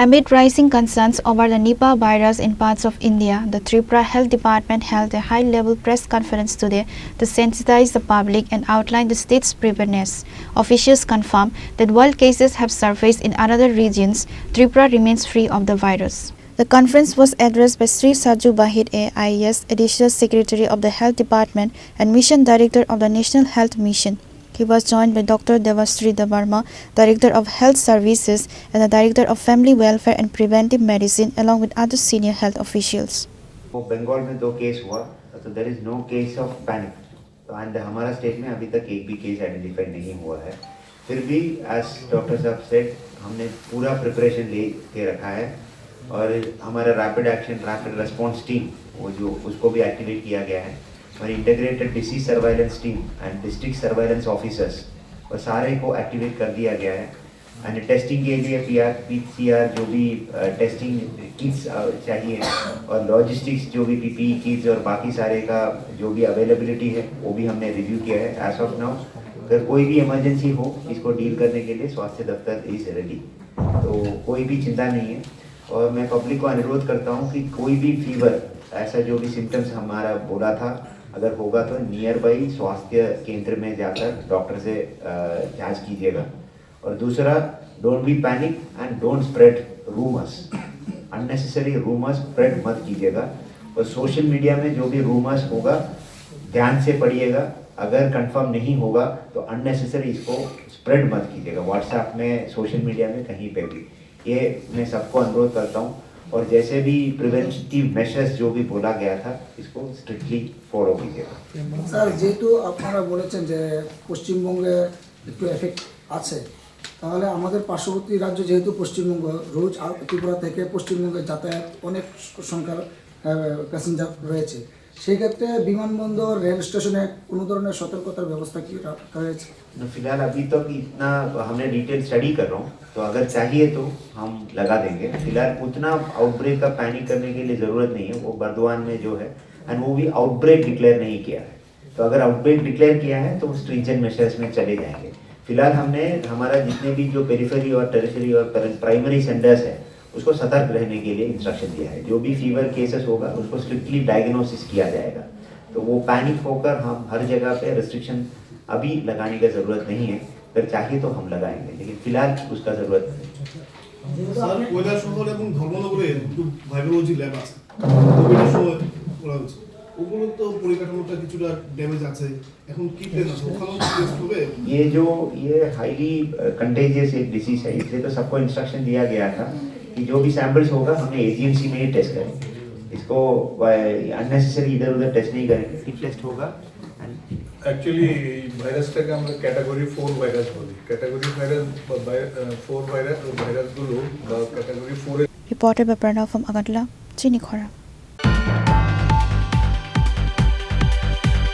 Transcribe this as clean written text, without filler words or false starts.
Amid rising concerns over the Nipah virus in parts of India, the Tripura Health Department held a high-level press conference today to sensitize the public and outline the state's preparedness. Officials confirmed that while cases have surfaced in other regions, Tripura remains free of the virus. The conference was addressed by Sri Saju Bahit AIS, Additional Secretary of the Health Department and Mission Director of the National Health Mission. He was joined by Dr. Devasri Dabarma, Director of Health Services and the Director of Family Welfare and Preventive Medicine, along with other senior health officials. Bengal में 2 case हुआ, तो there is no case of panic. And हमारा state में अभी तक एक भी case identify नहीं हुआ है. फिर भी as डॉक्टर साहब said, हमने पूरा प्रिपरेशन ले के रखा है और हमारा rapid action rapid response team वो जो उसको भी एक्टिवेट किया गया है. हमारी integrated disease surveillance team and district surveillance officers और सारे को एक्टिवेट कर दिया गया है. एंड टेस्टिंग के लिए PCR जो भी टेस्टिंग किट्स चाहिए और लॉजिस्टिक्स जो भी PPE किट्स और बाकी सारे का जो भी अवेलेबिलिटी है वो भी हमने रिव्यू किया है. एज ऑफ नाउ अगर कोई भी इमरजेंसी हो इसको डील करने के लिए स्वास्थ्य दफ्तर इज रेडी, तो कोई भी चिंता नहीं है. और मैं पब्लिक को अनुरोध करता हूँ कि कोई भी फीवर ऐसा जो भी सिम्टम्स हमारा बोला था अगर होगा तो नियर बाई स्वास्थ्य केंद्र में जाकर डॉक्टर से जांच कीजिएगा. और दूसरा, don't be panic and don't spread rumours. Unnecessary rumours spread मत कीजिएगा. और सोशल मीडिया में जो भी रूमर्स होगा ध्यान से पढ़िएगा. अगर कंफर्म नहीं होगा तो अननेसेसरी इसको स्प्रेड मत कीजिएगा व्हाट्सएप में, सोशल मीडिया में, कहीं पे भी. ये मैं सबको अनुरोध करता हूँ. और जैसे भी प्रिवेंटिव मेजर्स जो भी बोला गया था इसको स्ट्रिक्टली फॉलो कीजिएगा. স্যার, যেহেতু আপনারা বলেছেন যে পশ্চিমবঙ্গে একটু এফেক্ট আছে, তাহলে আমাদের পার্শ্ববর্তী রাজ্য যেহেতু পশ্চিমবঙ্গ, রোজ ত্রিপুরা থেকে পশ্চিমবঙ্গে যাতায়াত অনেক সংখ্যার প্যাসেঞ্জার রয়েছে, সেই ক্ষেত্রে বিমানবন্দর রেল স্টেশনে কোনো ধরনের সতর্কতার ব্যবস্থা কি রয়েছে? फिलहाल अभी तक इतना हमने डिटेल स्टडी कर रहा हूँ, तो अगर चाहिए तो हम लगा देंगे. फिलहाल उतना आउटब्रेक का पैनिक करने के लिए ज़रूरत नहीं है. वो बर्दवान में जो है एंड वो भी आउटब्रेक डिक्लेयर नहीं किया है. तो अगर आउटब्रेक डिक्लेयर किया है तो स्ट्रिंजेंट मेजर्स में चले जाएंगे. फिलहाल हमने हमारा जितने भी जो पेरिफेरी और टेरिटरी और प्राइमरी सेंटर्स है उसको सतर्क रहने के लिए इंस्ट्रक्शन दिया है. जो भी फीवर केसेस होगा उसको स्ट्रिक्टली डायग्नोसिस किया जाएगा. तो वो पैनिक होकर हम हर जगह पे रिस्ट्रिक्शन अभी लगाने की ज़रूरत नहीं है. अगर चाहिए तो हम लगाएंगे, लेकिन फिलहाल उसका ज़रूरत नहीं. স্যার, কৈলাসহর এবং ধর্মনগরে দুটো ভাইরোলজি ল্যাব আছে, কোভিডের সময় করা হচ্ছে, ওগুলো তো পরিকাঠামোটা কিছুটা ড্যামেজ আছে. এখন কি প্ল্যান আছে, ওখানেও টেস্ট হবে? ये हाईली कंटेजियस एक डिसीज है, इसलिए तो सबको इंस्ट्रक्शन दिया गया था कि जो भी सैंपल्स होगा हमने AGMC में ही टेस्ट करेंगे. इसको अननेसेसरी इधर उधर टेस्ट नहीं करेंगे. टेस्ट होगा. एक्चुअली ভাইরাসটাকে আমরা ক্যাটাগরি 4 ভাইরাস বলি. ক্যাটাগরি 4 ভাইরাসগুলো বা category 4 Reported by Pranav from Agadla, Chini Khora.